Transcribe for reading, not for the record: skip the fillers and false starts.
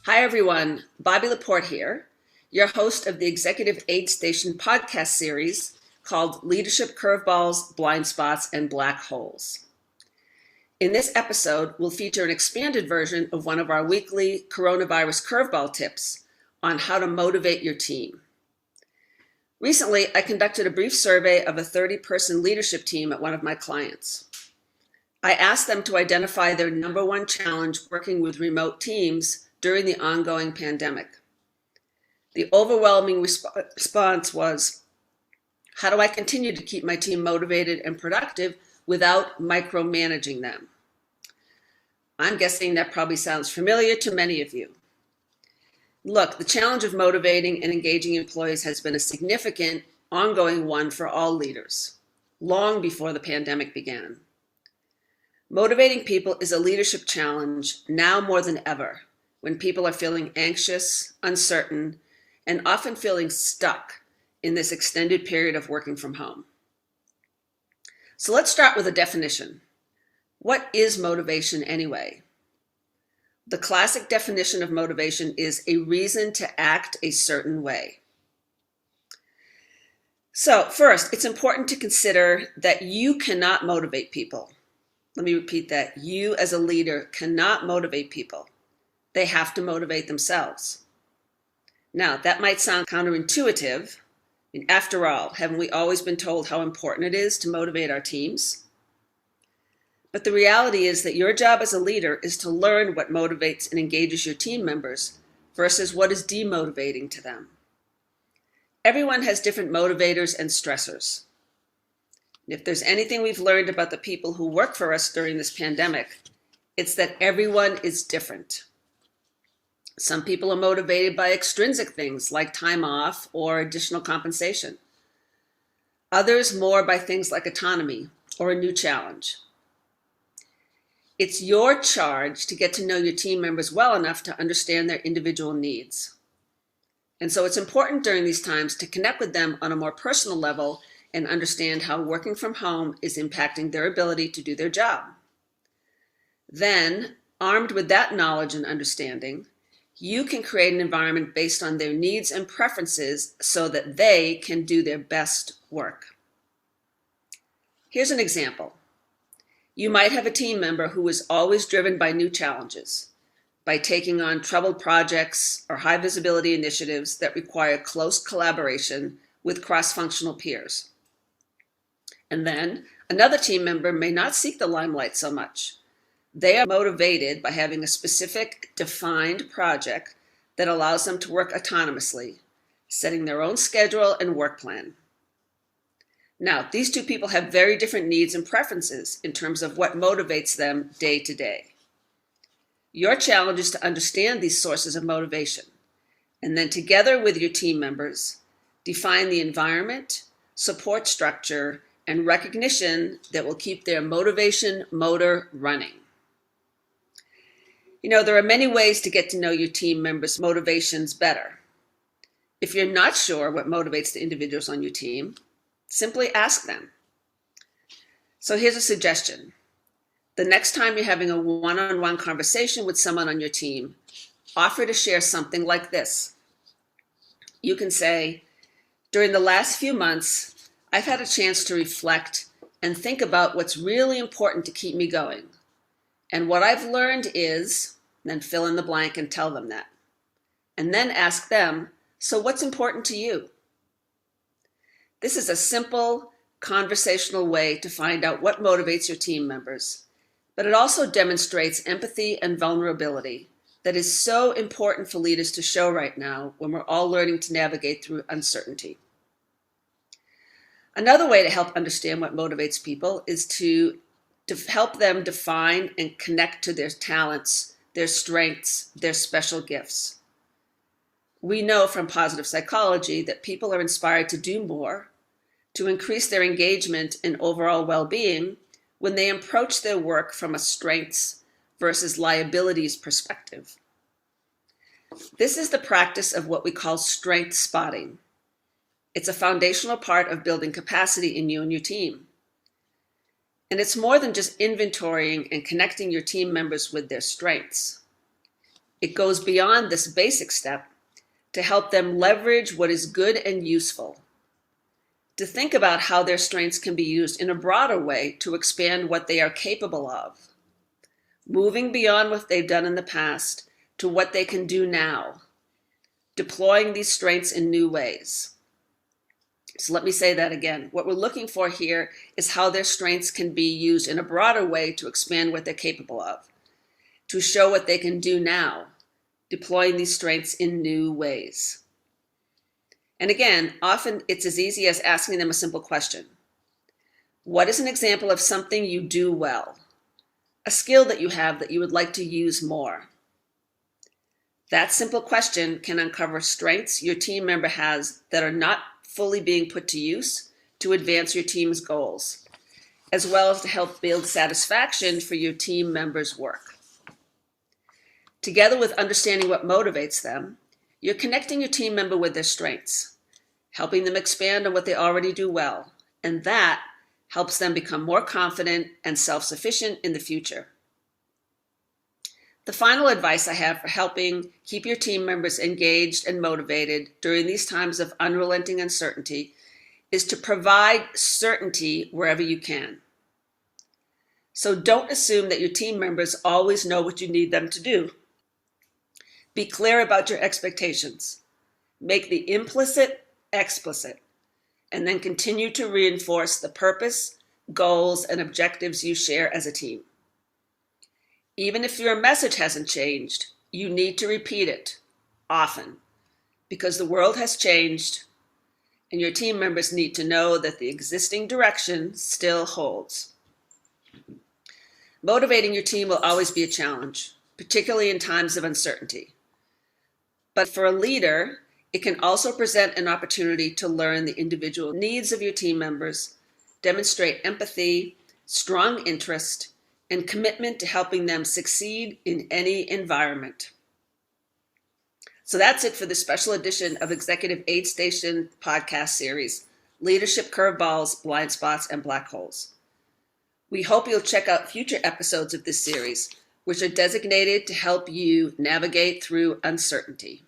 Hi, everyone. Bobby Laporte here, your host of the Executive Aid Station podcast series called Leadership Curveballs, Blind Spots, and Black Holes. In this episode, we'll feature an expanded version of one of our weekly coronavirus curveball tips on how to motivate your team. Recently, I conducted a brief survey of a 30-person leadership team at one of my clients. I asked them to identify their number one challenge working with remote teams during the ongoing pandemic. The overwhelming response was, how do I continue to keep my team motivated and productive without micromanaging them? I'm guessing that probably sounds familiar to many of you. Look, the challenge of motivating and engaging employees has been a significant, ongoing one for all leaders, long before the pandemic began. Motivating people is a leadership challenge now more than ever, when people are feeling anxious, uncertain, and often feeling stuck in this extended period of working from home. So let's start with a definition. What is motivation anyway? The classic definition of motivation is a reason to act a certain way. So first, it's important to consider that you cannot motivate people. Let me repeat that. You as a leader cannot motivate people. They have to motivate themselves. Now, that might sound counterintuitive. After all, haven't we always been told how important it is to motivate our teams? But the reality is that your job as a leader is to learn what motivates and engages your team members versus what is demotivating to them. Everyone has different motivators and stressors. If there's anything we've learned about the people who work for us during this pandemic, it's that everyone is different. Some people are motivated by extrinsic things like time off or additional compensation. Others more by things like autonomy or a new challenge. It's your charge to get to know your team members well enough to understand their individual needs. And so it's important during these times to connect with them on a more personal level and understand how working from home is impacting their ability to do their job. Then, armed with that knowledge and understanding, you can create an environment based on their needs and preferences so that they can do their best work. Here's an example. You might have a team member who is always driven by new challenges, by taking on troubled projects or high visibility initiatives that require close collaboration with cross-functional peers. And then another team member may not seek the limelight so much. They are motivated by having a specific, defined project that allows them to work autonomously, setting their own schedule and work plan. Now, these two people have very different needs and preferences in terms of what motivates them day to day. Your challenge is to understand these sources of motivation, and then together with your team members, define the environment, support structure, and recognition that will keep their motivation motor running. There are many ways to get to know your team members' motivations better. If you're not sure what motivates the individuals on your team, simply ask them. So here's a suggestion. The next time you're having a one-on-one conversation with someone on your team, offer to share something like this. You can say, during the last few months, I've had a chance to reflect and think about what's really important to keep me going. And what I've learned is, then fill in the blank and tell them that. And then ask them, so what's important to you? This is a simple, conversational way to find out what motivates your team members, but it also demonstrates empathy and vulnerability that is so important for leaders to show right now when we're all learning to navigate through uncertainty. Another way to help understand what motivates people is to help them define and connect to their talents, their strengths, their special gifts. We know from positive psychology that people are inspired to do more, to increase their engagement and overall well-being when they approach their work from a strengths versus liabilities perspective. This is the practice of what we call strength spotting. It's a foundational part of building capacity in you and your team. And it's more than just inventorying and connecting your team members with their strengths. It goes beyond this basic step to help them leverage what is good and useful, to think about how their strengths can be used in a broader way to expand what they are capable of, moving beyond what they've done in the past to what they can do now, deploying these strengths in new ways. So let me say that again. What we're looking for here is how their strengths can be used in a broader way to expand what they're capable of, to show what they can do now, deploying these strengths in new ways. And again, often it's as easy as asking them a simple question. What is an example of something you do well? A skill that you have that you would like to use more? That simple question can uncover strengths your team member has that are not fully being put to use to advance your team's goals, as well as to help build satisfaction for your team members' work. Together with understanding what motivates them, you're connecting your team member with their strengths, helping them expand on what they already do well, and that helps them become more confident and self-sufficient in the future. The final advice I have for helping keep your team members engaged and motivated during these times of unrelenting uncertainty is to provide certainty wherever you can. So don't assume that your team members always know what you need them to do. Be clear about your expectations. Make the implicit explicit, and then continue to reinforce the purpose, goals, and objectives you share as a team. Even if your message hasn't changed, you need to repeat it often, because the world has changed and your team members need to know that the existing direction still holds. Motivating your team will always be a challenge, particularly in times of uncertainty. But for a leader, it can also present an opportunity to learn the individual needs of your team members, demonstrate empathy, strong interest, and commitment to helping them succeed in any environment. So that's it for this special edition of Executive Aid Station podcast series, Leadership Curveballs, Blind Spots, and Black Holes. We hope you'll check out future episodes of this series, which are designated to help you navigate through uncertainty.